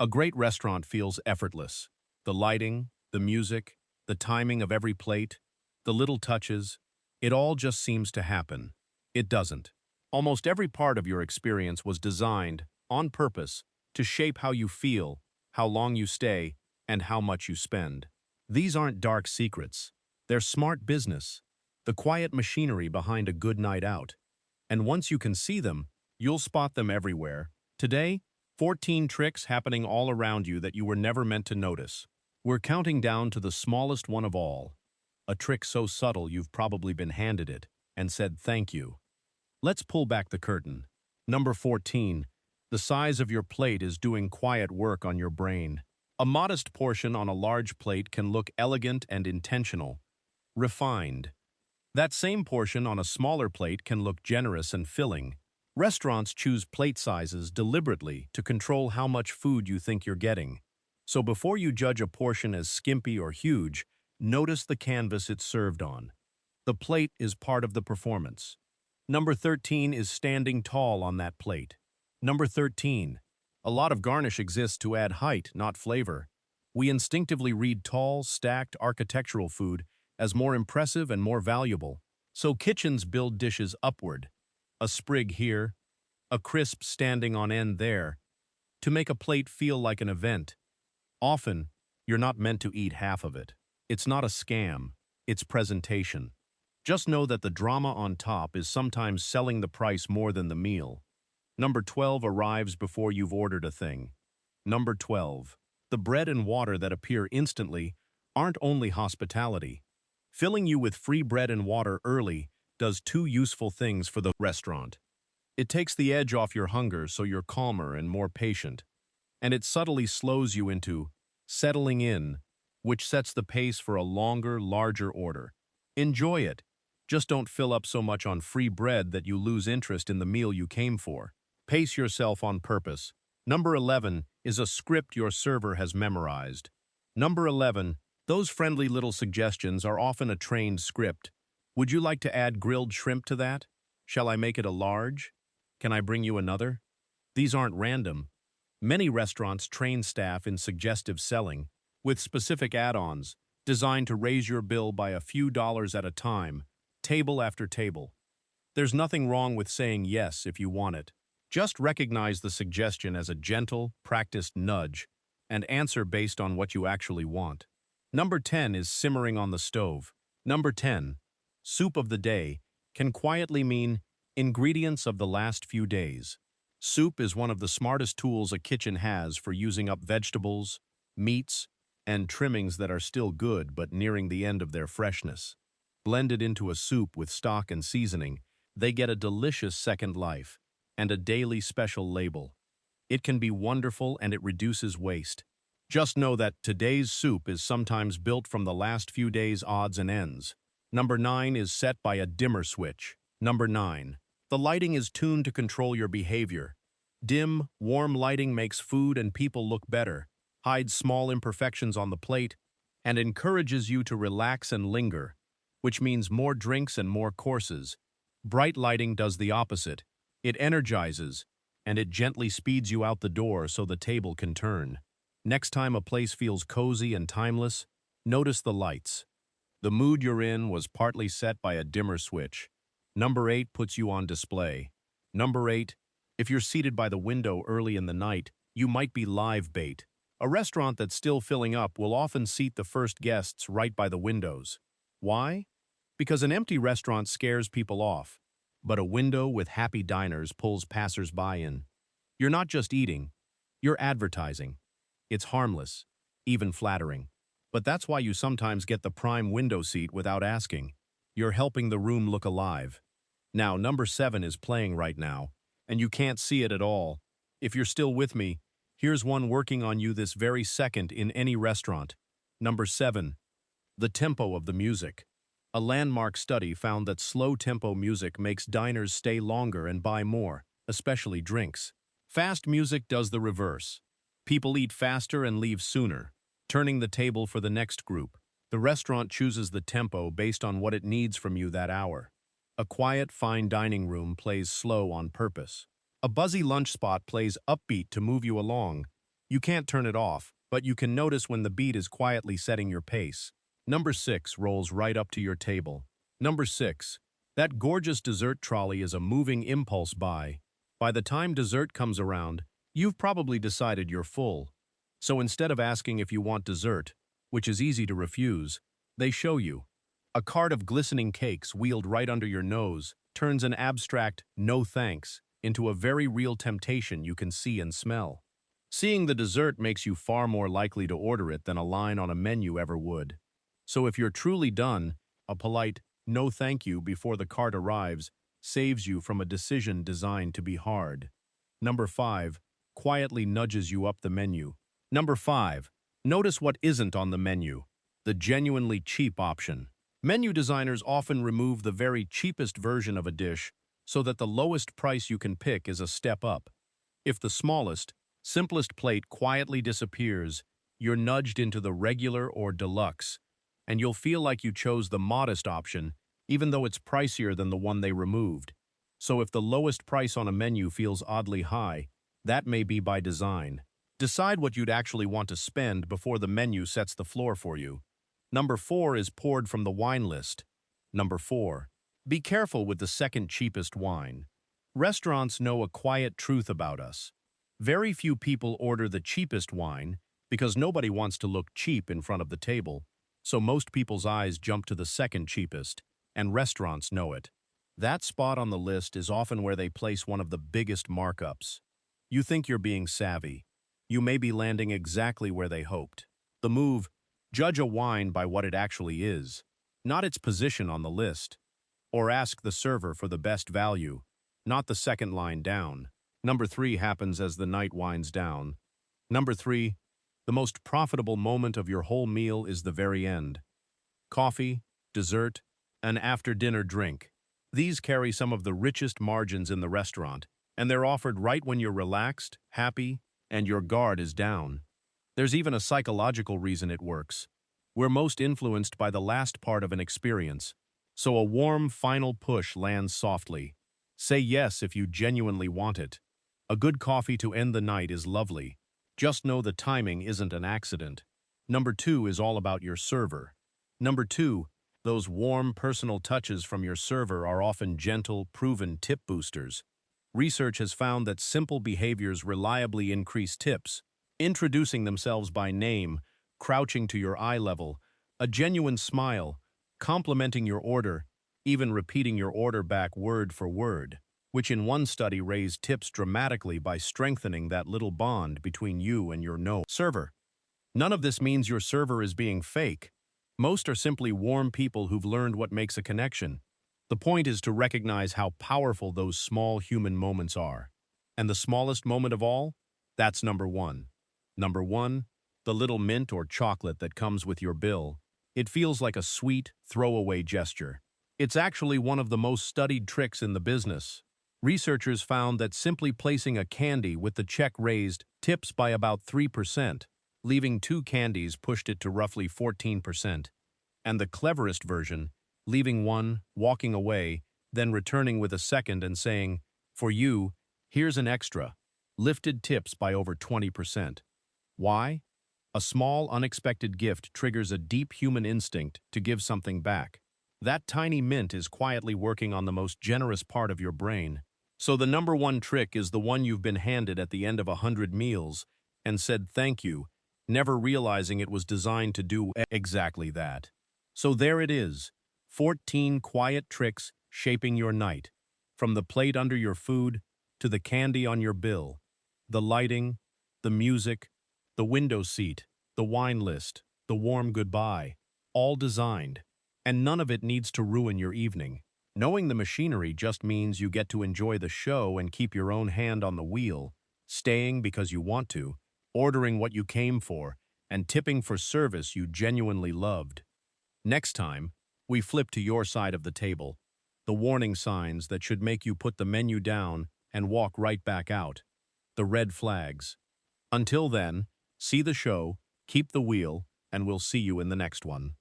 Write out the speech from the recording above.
A great restaurant feels effortless. The lighting, the music, the timing of every plate, the little touches, it all just seems to happen. It doesn't. Almost every part of your experience was designed, on purpose, to shape how you feel, how long you stay, and how much you spend. These aren't dark secrets. They're smart business, the quiet machinery behind a good night out. And once you can see them, you'll spot them everywhere. Today, 14 tricks happening all around you that you were never meant to notice. We're counting down to the smallest one of all. A trick so subtle you've probably been handed it and said thank you. Let's pull back the curtain. Number 14. The size of your plate is doing quiet work on your brain. A modest portion on a large plate can look elegant and intentional, refined. That same portion on a smaller plate can look generous and filling. Restaurants choose plate sizes deliberately to control how much food you think you're getting. So before you judge a portion as skimpy or huge, notice the canvas it's served on. The plate is part of the performance. Number 13 is standing tall on that plate. Number 13. A lot of garnish exists to add height, not flavor. We instinctively read tall, stacked architectural food as more impressive and more valuable. So kitchens build dishes upward. A sprig here, a crisp standing on end there, to make a plate feel like an event. Often, you're not meant to eat half of it. It's not a scam, it's presentation. Just know that the drama on top is sometimes selling the price more than the meal. Number 12 arrives before you've ordered a thing. Number 12. The bread and water that appear instantly aren't only hospitality. Filling you with free bread and water early does two useful things for the restaurant. It takes the edge off your hunger so you're calmer and more patient. And it subtly slows you into settling in, which sets the pace for a longer, larger order. Enjoy it. Just don't fill up so much on free bread that you lose interest in the meal you came for. Pace yourself on purpose. Number 11 is a script your server has memorized. Number 11, those friendly little suggestions are often a trained script. Would you like to add grilled shrimp to that? Shall I make it a large? Can I bring you another? These aren't random. Many restaurants train staff in suggestive selling, with specific add-ons, designed to raise your bill by a few dollars at a time, table after table. There's nothing wrong with saying yes if you want it. Just recognize the suggestion as a gentle, practiced nudge, and answer based on what you actually want. Number 10 is simmering on the stove. Number 10. Soup of the day can quietly mean ingredients of the last few days. Soup is one of the smartest tools a kitchen has for using up vegetables, meats, and trimmings that are still good but nearing the end of their freshness. Blended into a soup with stock and seasoning, they get a delicious second life and a daily special label. It can be wonderful and it reduces waste. Just know that today's soup is sometimes built from the last few days' odds and ends. Number 9 is set by a dimmer switch. Number 9. The lighting is tuned to control your behavior. Dim, warm lighting makes food and people look better, hides small imperfections on the plate, and encourages you to relax and linger, which means more drinks and more courses. Bright lighting does the opposite. It energizes, and it gently speeds you out the door so the table can turn. Next time a place feels cozy and timeless, notice the lights. The mood you're in was partly set by a dimmer switch. Number 8 puts you on display. Number 8, if you're seated by the window early in the night, you might be live bait. A restaurant that's still filling up will often seat the first guests right by the windows. Why? Because an empty restaurant scares people off, but a window with happy diners pulls passers-by in. You're not just eating, you're advertising. It's harmless, even flattering. But that's why you sometimes get the prime window seat without asking. You're helping the room look alive. Now, number 7 is playing right now, and you can't see it at all. If you're still with me, here's one working on you this very second in any restaurant. Number 7. The tempo of the music. A landmark study found that slow-tempo music makes diners stay longer and buy more, especially drinks. Fast music does the reverse. People eat faster and leave sooner, turning the table for the next group. The restaurant chooses the tempo based on what it needs from you that hour. A quiet, fine dining room plays slow on purpose. A buzzy lunch spot plays upbeat to move you along. You can't turn it off, but you can notice when the beat is quietly setting your pace. Number 6 rolls right up to your table. Number 6. That gorgeous dessert trolley is a moving impulse buy. By the time dessert comes around, you've probably decided you're full. So instead of asking if you want dessert, which is easy to refuse, they show you. A cart of glistening cakes wheeled right under your nose turns an abstract "no thanks" into a very real temptation you can see and smell. Seeing the dessert makes you far more likely to order it than a line on a menu ever would. So if you're truly done, a polite "no thank you" before the cart arrives saves you from a decision designed to be hard. Number 5. Quietly nudges you up the menu. Number 5. Notice what isn't on the menu. The genuinely cheap option. Menu designers often remove the very cheapest version of a dish so that the lowest price you can pick is a step up. If the smallest, simplest plate quietly disappears, you're nudged into the regular or deluxe, and you'll feel like you chose the modest option even though it's pricier than the one they removed. So if the lowest price on a menu feels oddly high, that may be by design. Decide what you'd actually want to spend before the menu sets the floor for you. Number 4 is poured from the wine list. Number 4. Be careful with the second cheapest wine. Restaurants know a quiet truth about us. Very few people order the cheapest wine because nobody wants to look cheap in front of the table, so most people's eyes jump to the second cheapest, and restaurants know it. That spot on the list is often where they place one of the biggest markups. You think you're being savvy. You may be landing exactly where they hoped. The move: judge a wine by what it actually is, not its position on the list. Or ask the server for the best value, not the second line down. Number 3 happens as the night winds down. Number 3. The most profitable moment of your whole meal is the very end. Coffee, dessert, an after-dinner drink. These carry some of the richest margins in the restaurant, and they're offered right when you're relaxed, happy, and your guard is down. There's even a psychological reason it works. We're most influenced by the last part of an experience, so a warm final push lands softly. Say yes if you genuinely want it. A good coffee to end the night is lovely. Just know the timing isn't an accident. Number 2 is all about your server. Number 2, those warm personal touches from your server are often gentle, proven tip boosters. Research has found that simple behaviors reliably increase tips. Introducing themselves by name, crouching to your eye level, a genuine smile, complimenting your order, even repeating your order back word for word, which in one study raised tips dramatically by strengthening that little bond between you and your no server. None of this means your server is being fake. Most are simply warm people who've learned what makes a connection. The point is to recognize how powerful those small human moments are. And the smallest moment of all? That's number 1. Number 1, the little mint or chocolate that comes with your bill. It feels like a sweet, throwaway gesture. It's actually one of the most studied tricks in the business. Researchers found that simply placing a candy with the check raised tips by about 3%, leaving 2 candies pushed it to roughly 14%. And the cleverest version, leaving one, walking away, then returning with a second and saying, "For you, here's an extra," lifted tips by over 20%. Why? A small, unexpected gift triggers a deep human instinct to give something back. That tiny mint is quietly working on the most generous part of your brain. So the number 1 trick is the one you've been handed at the end of 100 meals and said thank you, never realizing it was designed to do exactly that. So there it is, 14 quiet tricks shaping your night, from the plate under your food to the candy on your bill, the lighting, the music, the window seat, the wine list, the warm goodbye, all designed, and none of it needs to ruin your evening. Knowing the machinery just means you get to enjoy the show and keep your own hand on the wheel, staying because you want to, ordering what you came for, and tipping for service you genuinely loved. Next time, we flip to your side of the table, the warning signs that should make you put the menu down and walk right back out, the red flags. Until then, see the show, keep the wheel, and we'll see you in the next one.